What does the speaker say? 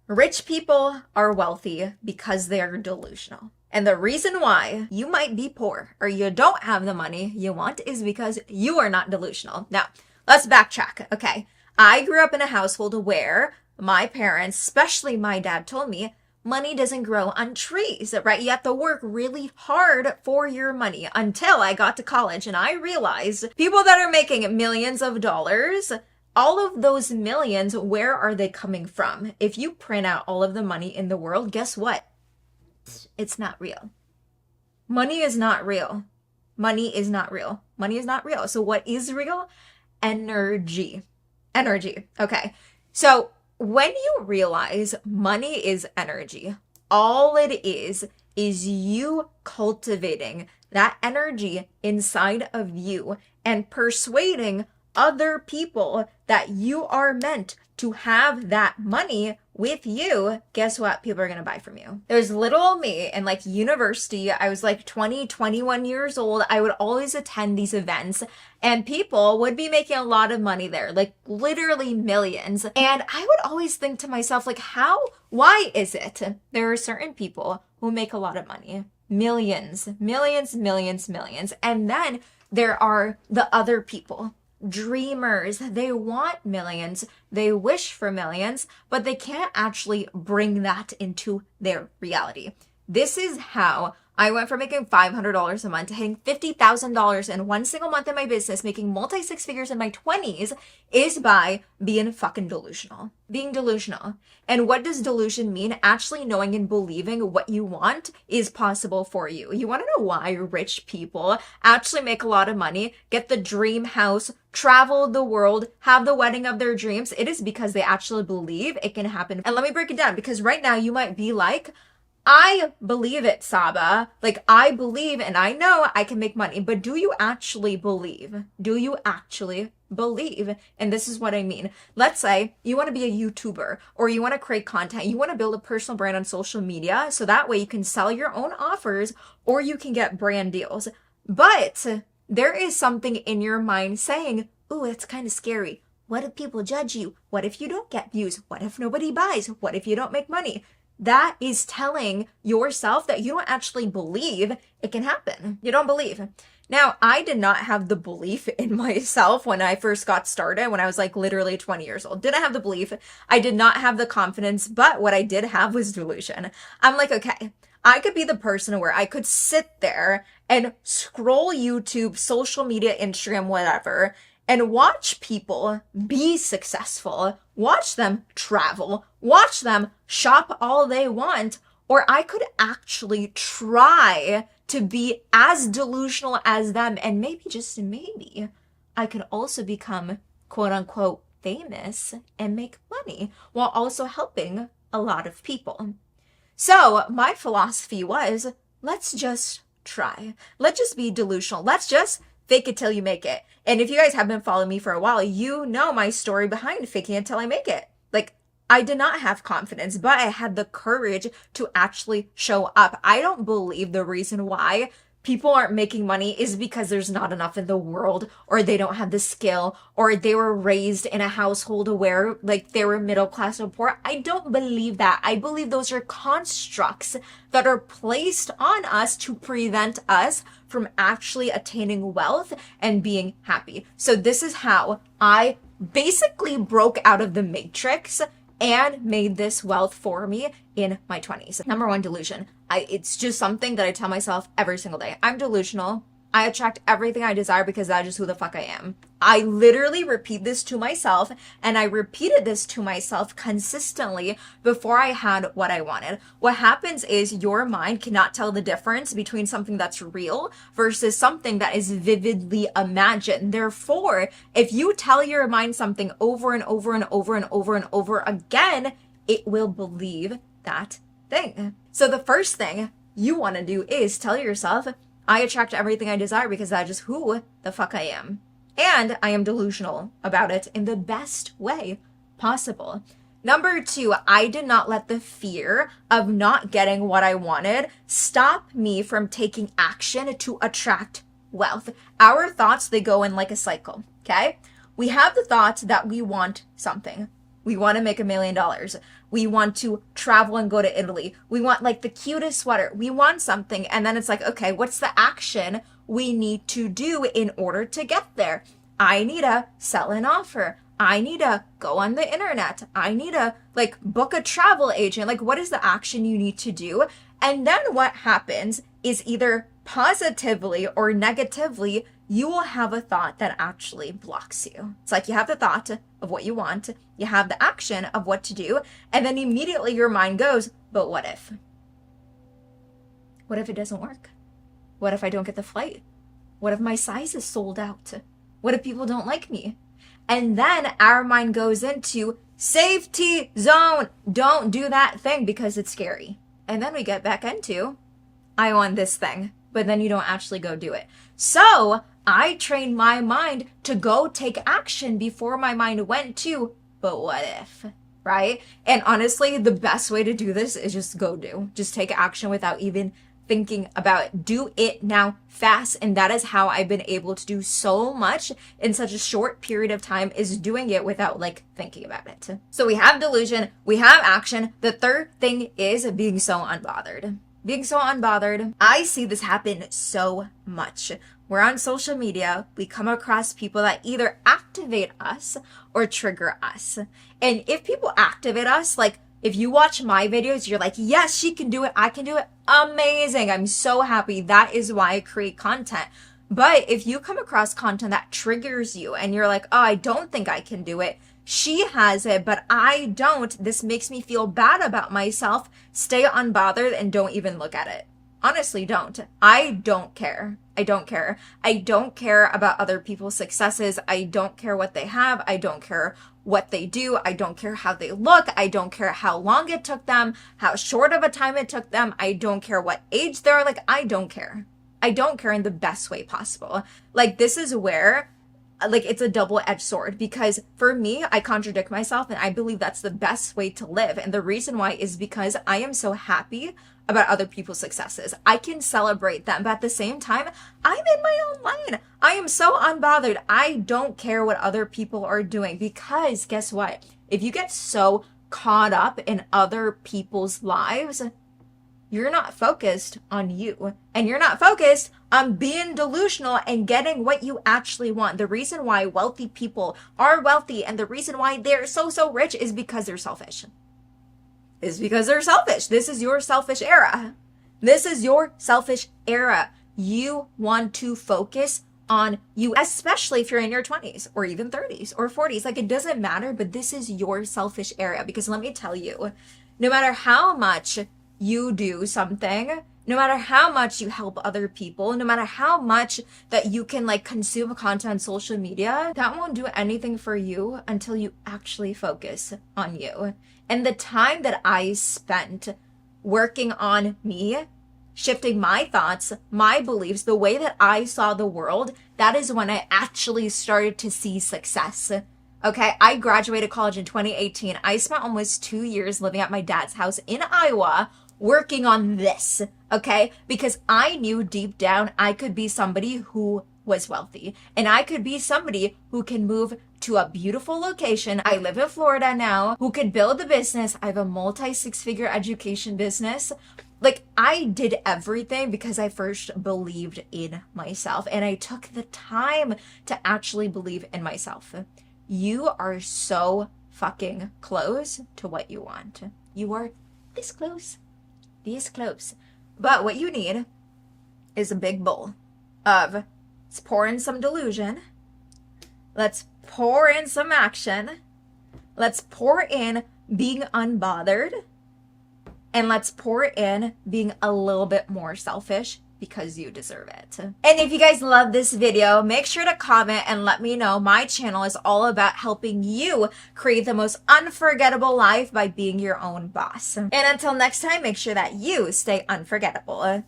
Rich people are wealthy because they are delusional. And the reason why you might be poor or you don't have the money you want is because you are not delusional. Now, let's backtrack. Okay. I grew up in a household where my parents, especially my dad, told me money doesn't grow on trees, right? You have to work really hard for your money until I got to college and I realized people that are making millions of dollars, all of those millions, where are they coming from? If you print out all of the money in the world, guess what? It's not real. Money is not real. Money is not real. Money is not real. So what is real? Energy. Energy. Okay. So when you realize money is energy, all it is you cultivating that energy inside of you and persuading other people that you are meant to have that money with you. Guess what? People are going to buy from you. There's little me in like university. I was like 20, 21 years old. I would always attend these events and people would be making a lot of money there, like literally millions. And I would always think to myself, like, why is it there are certain people who make a lot of money? Millions, millions, millions, millions. And then there are the other people, dreamers. They want millions, they wish for millions, but they can't actually bring that into their reality. This is how I went from making $500 a month to hitting $50,000 in one single month in my business, making multi-six figures in my 20s, is by being fucking delusional. Being delusional. And what does delusion mean? Actually knowing and believing what you want is possible for you. You want to know why rich people actually make a lot of money, get the dream house, travel the world, have the wedding of their dreams? It is because they actually believe it can happen. And let me break it down, because right now you might be like, I believe it, Sabah. Like, I believe and I know I can make money, but do you actually believe? Do you actually believe? And this is what I mean. Let's say you want to be a YouTuber or you want to create content. You want to build a personal brand on social media so that way you can sell your own offers or you can get brand deals. But there is something in your mind saying, ooh, it's kind of scary. What if people judge you? What if you don't get views? What if nobody buys? What if you don't make money? That is telling yourself that you don't actually believe it can happen. You don't believe. Now, I did not have the belief in myself when I first got started, when I was like literally 20 years old. Didn't have the belief. I did not have the confidence, but what I did have was delusion. I'm like, okay, I could be the person where I could sit there and scroll YouTube, social media, Instagram, whatever, and watch people be successful, watch them travel, watch them shop all they want, or I could actually try to be as delusional as them, and maybe, just maybe, I could also become quote unquote famous and make money while also helping a lot of people. So my philosophy was, let's just try. Let's just be delusional. Let's just fake it till you make it. And if you guys have been following me for a while, you know my story behind faking it till I make it. Like, I did not have confidence, but I had the courage to actually show up. I don't believe the reason why people aren't making money is because there's not enough in the world, or they don't have the skill, or they were raised in a household where like they were middle class or poor. I don't believe that. I believe those are constructs that are placed on us to prevent us from actually attaining wealth and being happy. So this is how I basically broke out of the matrix and made this wealth for me in my 20s. Number one, delusion. It's just something that I tell myself every single day. I'm delusional. I attract everything I desire because that's just who the fuck I am. I literally repeat this to myself, and I repeated this to myself consistently before I had what I wanted. What happens is your mind cannot tell the difference between something that's real versus something that is vividly imagined. Therefore, if you tell your mind something over and over and over and over and over again, it will believe that thing. So the first thing you want to do is tell yourself, I attract everything I desire because that's just who the fuck I am. And I am delusional about it in the best way possible. Number two, I did not let the fear of not getting what I wanted stop me from taking action to attract wealth. Our thoughts, they go in like a cycle, okay? We have the thought that we want something. We want to make $1 million. We want to travel and go to Italy. We want like the cutest sweater. We want something. And then it's like, okay, what's the action we need to do in order to get there? I need to sell an offer. I need to go on the internet. I need to like book a travel agent. Like, what is the action you need to do? And then what happens is either positively or negatively, you will have a thought that actually blocks you. It's like you have the thought of what you want, you have the action of what to do, and then immediately your mind goes, but what if? What if it doesn't work? What if I don't get the flight? What if my size is sold out? What if people don't like me? And then our mind goes into safety zone. Don't do that thing because it's scary. And then we get back into, I want this thing, but then you don't actually go do it. So I trained my mind to go take action before my mind went to, but what if, right? And honestly, the best way to do this is just go do. Just take action without even thinking about it. Do it now fast. And that is how I've been able to do so much in such a short period of time, is doing it without like thinking about it. So we have delusion, we have action. The third thing is being so unbothered. Being so unbothered. I see this happen so much. We're on social media, we come across people that either activate us or trigger us. And if people activate us, like if you watch my videos, you're like, yes, she can do it, I can do it. Amazing. I'm so happy. That is why I create content. But if you come across content that triggers you and you're like, oh, I don't think I can do it. She has it, but I don't. This makes me feel bad about myself. Stay unbothered and don't even look at it. Honestly, don't. I don't care. I don't care. I don't care about other people's successes. I don't care what they have. I don't care what they do. I don't care how they look. I don't care how long it took them, how short of a time it took them. I don't care what age they're like. I don't care. I don't care in the best way possible. Like, this is where, like, it's a double-edged sword, because for me, I contradict myself and I believe that's the best way to live. And the reason why is because I am so happy about other people's successes. I can celebrate them, but at the same time, I'm in my own lane. I am so unbothered. I don't care what other people are doing, because guess what? If you get so caught up in other people's lives, you're not focused on you, and you're not focused on being delusional and getting what you actually want. The reason why wealthy people are wealthy and the reason why they're so rich is because they're selfish. Is because they're selfish. This is your selfish era. This is your selfish era. You want to focus on you, especially if you're in your 20s or even 30s or 40s. Like, it doesn't matter, but this is your selfish era. Because let me tell you, no matter how much you do something, no matter how much you help other people, no matter how much that you can like consume content on social media, that won't do anything for you until you actually focus on you. And the time that I spent working on me, shifting my thoughts, my beliefs, the way that I saw the world, that is when I actually started to see success. Okay, I graduated college in 2018. I spent almost 2 years living at my dad's house in Iowa working on this, okay? Because I knew deep down I could be somebody who was wealthy, and I could be somebody who can move to a beautiful location. I live in Florida now, who could build a business. I have a multi-six-figure education business. Like, I did everything because I first believed in myself, and I took the time to actually believe in myself. You are so fucking close to what you want. You are this close. This close. But what you need is a big bowl of, let's pour in some delusion. Let's pour in some action. Let's pour in being unbothered. And let's pour in being a little bit more selfish, because you deserve it. And if you guys love this video, make sure to comment and let me know. My channel is all about helping you create the most unforgettable life by being your own boss. And until next time, make sure that you stay unforgettable.